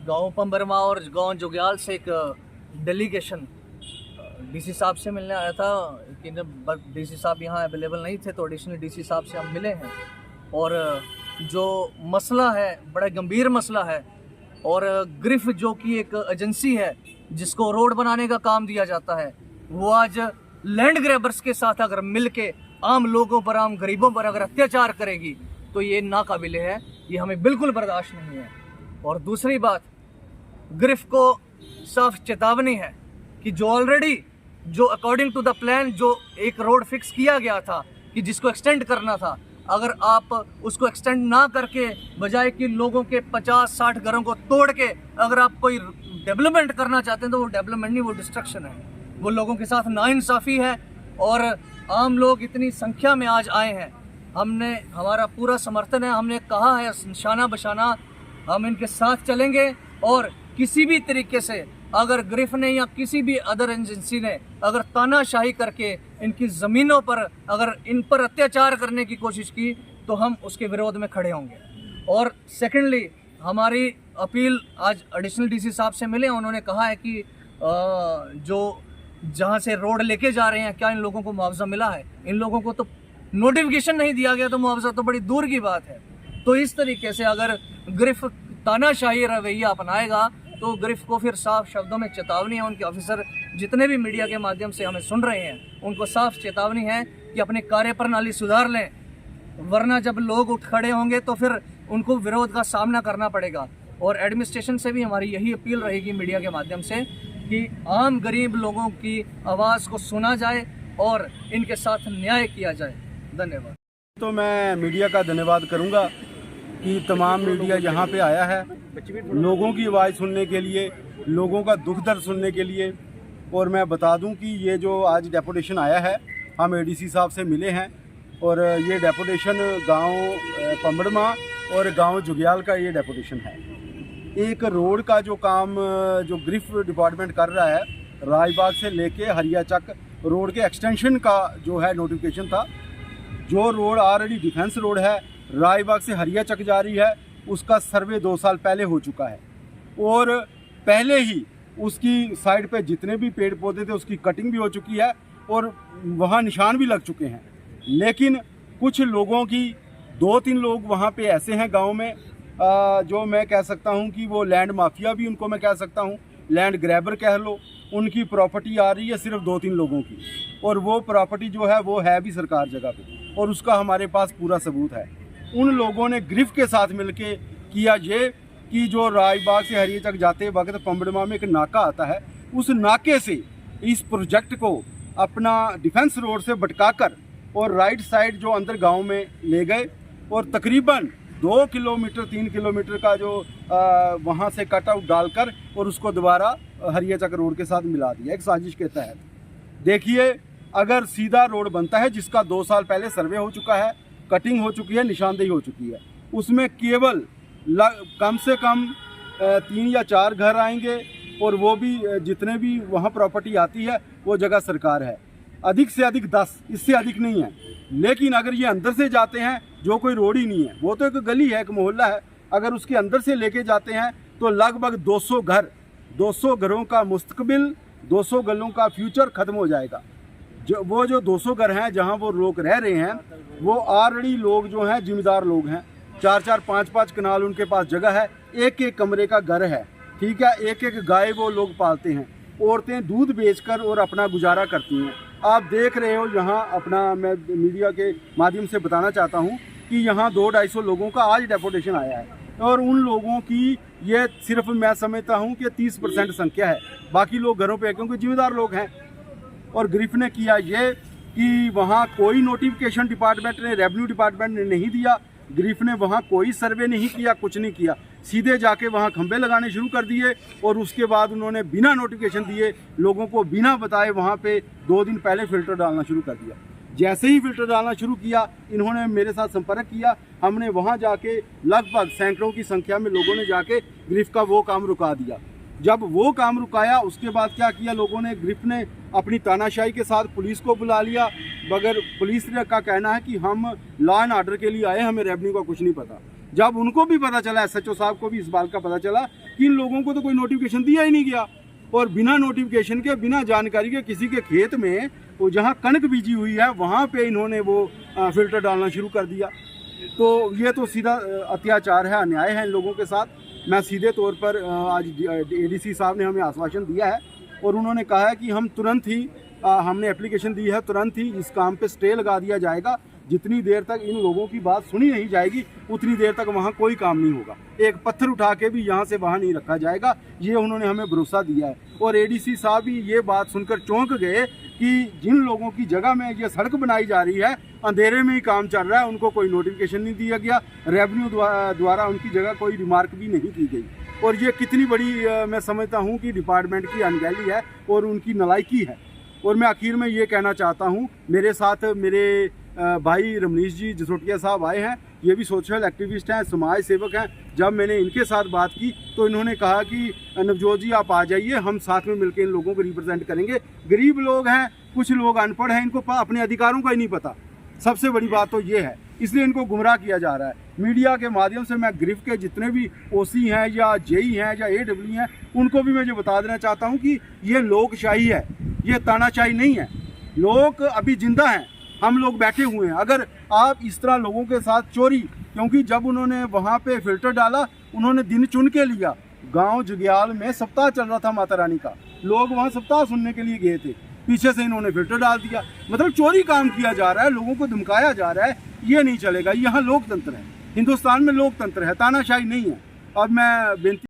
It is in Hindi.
गांव पंबरमा और गांव जुग्याल से एक डेलीगेशन डीसी साहब से मिलने आया था, लेकिन डीसी साहब यहाँ अवेलेबल नहीं थे, तो एडिशनल डीसी साहब से हम मिले हैं। और जो मसला है बड़ा गंभीर मसला है, और ग्रिफ जो कि एक एजेंसी है जिसको रोड बनाने का काम दिया जाता है, वो आज लैंड ग्रैबर्स के साथ अगर मिलके आम लोगों पर, आम गरीबों पर अगर अत्याचार करेगी तो ये नाकाबिले है, ये हमें बिल्कुल बर्दाश्त नहीं है। और दूसरी बात, ग्रिफ को साफ चेतावनी है कि जो ऑलरेडी जो अकॉर्डिंग टू द प्लान जो एक रोड फिक्स किया गया था कि जिसको एक्सटेंड करना था, अगर आप उसको एक्सटेंड ना करके बजाय कि लोगों के 50-60 घरों को तोड़ के अगर आप कोई डेवलपमेंट करना चाहते हैं, तो वो डेवलपमेंट नहीं, वो डिस्ट्रक्शन है, वो लोगों के साथ नाइंसाफ़ी है। और आम लोग इतनी संख्या में आज आए हैं, हमने हमारा पूरा समर्थन है, हमने कहा है निशाना बशाना हम इनके साथ चलेंगे। और किसी भी तरीके से अगर ग्रिफ ने या किसी भी अदर एजेंसी ने अगर तानाशाही करके इनकी ज़मीनों पर अगर इन पर अत्याचार करने की कोशिश की, तो हम उसके विरोध में खड़े होंगे। और सेकेंडली, हमारी अपील आज एडिशनल डीसी साहब से मिले, उन्होंने कहा है कि जो जहाँ से रोड लेके जा रहे हैं, क्या इन लोगों को मुआवजा मिला है? इन लोगों को तो नोटिफिकेशन नहीं दिया गया, तो मुआवजा तो बड़ी दूर की बात है। तो इस तरीके से अगर ग्रिफ तानाशाही रवैया अपनाएगा, तो ग्रिफ को फिर साफ शब्दों में चेतावनी है। उनके ऑफिसर जितने भी मीडिया के माध्यम से हमें सुन रहे हैं, उनको साफ चेतावनी है कि अपनी कार्यप्रणाली सुधार लें, वरना जब लोग उठ खड़े होंगे तो फिर उनको विरोध का सामना करना पड़ेगा। और एडमिनिस्ट्रेशन से भी हमारी यही अपील रहेगी मीडिया के माध्यम से कि आम गरीब लोगों की आवाज़ को सुना जाए और इनके साथ न्याय किया जाए। धन्यवाद। तो मैं मीडिया का धन्यवाद करूंगा कि तमाम मीडिया यहाँ पे आया है लोगों की आवाज़ सुनने के लिए, लोगों का दुख दर्द सुनने के लिए। और मैं बता दूं कि ये जो आज डेपुटेशन आया है, हम एडीसी साहब से मिले हैं, और ये डेपुटेशन गांव पंबड़मा और गांव जुग्याल का ये डेपुटेशन है। एक रोड का जो काम जो ग्रिफ डिपार्टमेंट कर रहा है, राजबाग से लेके हरियाचक रोड के एक्सटेंशन का जो है नोटिफिकेशन था। जो रोड ऑलरेडी डिफेंस रोड है, राजबाग से हरियाचक जा रही है, उसका सर्वे 2 साल पहले हो चुका है, और पहले ही उसकी साइड पे जितने भी पेड़ पौधे थे उसकी कटिंग भी हो चुकी है, और वहाँ निशान भी लग चुके हैं। लेकिन कुछ लोगों की 2-3 लोग वहाँ पे ऐसे हैं गांव में, जो मैं कह सकता हूँ कि वो लैंड माफिया भी उनको मैं कह सकता हूँ, लैंड ग्रैबर कह लो। उनकी प्रॉपर्टी आ रही है सिर्फ 2-3 लोगों की, और वो प्रॉपर्टी जो है वो है भी सरकार जगह पे, और उसका हमारे पास पूरा सबूत है। उन लोगों ने ग्रिफ के साथ मिलके किया ये कि जो राजबाग से हरियाचक जाते वक्त पंबड़मा में एक नाका आता है, उस नाके से इस प्रोजेक्ट को अपना डिफेंस रोड से भटकाकर और राइट साइड जो अंदर गांव में ले गए, और तकरीबन 2 किलोमीटर 3 किलोमीटर का जो वहाँ से कट आउट डालकर और उसको दोबारा हरियाचक रोड के साथ मिला दिया, एक साजिश के तहत। देखिए, अगर सीधा रोड बनता है जिसका 2 साल पहले सर्वे हो चुका है, कटिंग हो चुकी है, निशानदेही हो चुकी है, उसमें केवल कम से कम 3 या 4 घर आएंगे, और वो भी जितने भी वहाँ प्रॉपर्टी आती है वो जगह सरकार है, अधिक से अधिक 10, इससे अधिक नहीं है। लेकिन अगर ये अंदर से जाते हैं, जो कोई रोड ही नहीं है, वो तो एक गली है, एक मोहल्ला है, अगर उसके अंदर से लेके जाते हैं तो लगभग 200 घरों का मुस्तकबिल, 200 घरों का फ्यूचर ख़त्म हो जाएगा। जो 200 घर हैं जहां वो लोग रह रहे हैं, वो ऑलरेडी लोग जो हैं जिम्मेदार लोग हैं, 4-4, 5-5 कनाल उनके पास जगह है, एक कमरे का घर है, ठीक है, एक गाय वो लोग पालते हैं, औरतें दूध बेचकर और अपना गुजारा करती हैं। आप देख रहे हो यहाँ अपना, मैं मीडिया के माध्यम से बताना चाहता हूँ कि यहाँ 200-250 लोगों का आज डेपुटेशन आया है, और उन लोगों की ये सिर्फ मैं समझता हूँ कि 30% संख्या है, बाकी लोग घरों पे क्योंकि जिम्मेदार लोग हैं। और ग्रिफ ने किया ये कि वहाँ कोई नोटिफिकेशन डिपार्टमेंट ने, रेवेन्यू डिपार्टमेंट ने नहीं दिया, ग्रिफ ने वहाँ कोई सर्वे नहीं किया, कुछ नहीं किया, सीधे जाके वहाँ खंबे लगाने शुरू कर दिए और उसके बाद उन्होंने बिना नोटिफिकेशन दिए लोगों को बिना बताए वहाँ पे 2 दिन पहले फ़िल्टर डालना शुरू कर दिया। जैसे ही फ़िल्टर डालना शुरू किया, इन्होंने मेरे साथ संपर्क किया। हमने वहाँ जाके लगभग सैकड़ों की संख्या में लोगों ने जाके गिरफ्त का वो काम रुका दिया। जब वो काम रुकाया उसके बाद क्या किया लोगों ने, गिरफ्त ने अपनी तानाशाही के साथ पुलिस को बुला लिया, मगर पुलिस का कहना है कि हम लॉ एंड ऑर्डर के लिए आए, हमें रेवेन्यू का कुछ नहीं पता। जब उनको भी पता चला, SHO साहब को भी इस बात का पता चला कि इन लोगों को तो कोई नोटिफिकेशन दिया ही नहीं गया और बिना नोटिफिकेशन के, बिना जानकारी के किसी के खेत में वो जहाँ कणक बीजी हुई है वहाँ पे इन्होंने वो फ़िल्टर डालना शुरू कर दिया। तो ये तो सीधा अत्याचार है, अन्याय है इन लोगों के साथ। मैं सीधे तौर पर आज ADC साहब ने हमें आश्वासन दिया है और उन्होंने कहा है कि हम तुरंत ही हमने एप्लीकेशन दी है, तुरंत ही इस काम पे स्टे लगा दिया जाएगा। जितनी देर तक इन लोगों की बात सुनी नहीं जाएगी उतनी देर तक वहाँ कोई काम नहीं होगा। एक पत्थर उठा के भी यहाँ से वहाँ नहीं रखा जाएगा, ये उन्होंने हमें भरोसा दिया है। और ADC साहब भी ये बात सुनकर चौंक गए कि जिन लोगों की जगह में ये सड़क बनाई जा रही है, अंधेरे में ही काम चल रहा है, उनको कोई नोटिफिकेशन नहीं दिया गया, रेवेन्यू द्वारा उनकी जगह कोई रिमार्क भी नहीं की गई। और ये कितनी बड़ी मैं समझता हूँ कि डिपार्टमेंट की अनगहली है और उनकी नालायकी है। और मैं आखिर में ये कहना चाहता हूँ, मेरे साथ मेरे भाई रमनीश जी जसरोटिया साहब आए हैं, ये भी सोशल एक्टिविस्ट हैं, समाज सेवक हैं। जब मैंने इनके साथ बात की तो इन्होंने कहा कि नवजोत जी आप आ जाइए, हम साथ में मिलकर इन लोगों को रिप्रेजेंट करेंगे। गरीब लोग हैं, कुछ लोग अनपढ़ हैं, इनको अपने अधिकारों का ही नहीं पता। सबसे बड़ी बात तो ये है, इसलिए इनको गुमराह किया जा रहा है। मीडिया के माध्यम से मैं गिरफ्त के जितने भी OC हैं या JE हैं या AW हैं, उनको भी मैं जो बता देना चाहता हूँ कि ये लोकशाही है, ये तानाशाही नहीं है। लोग अभी जिंदा हैं, हम लोग बैठे हुए हैं। अगर आप इस तरह लोगों के साथ चोरी, क्योंकि जब उन्होंने वहाँ पे फ़िल्टर डाला उन्होंने दिन चुन के लिया। गांव जुग्याल में सप्ताह चल रहा था माता रानी का, लोग वहाँ सप्ताह सुनने के लिए गए थे, पीछे से इन्होंने फ़िल्टर डाल दिया। मतलब चोरी काम किया जा रहा है, लोगों को धमकाया जा रहा है, ये नहीं चलेगा। यहाँ लोकतंत्र है, हिंदुस्तान में लोकतंत्र है, तानाशाही नहीं है। अब मैं बेनती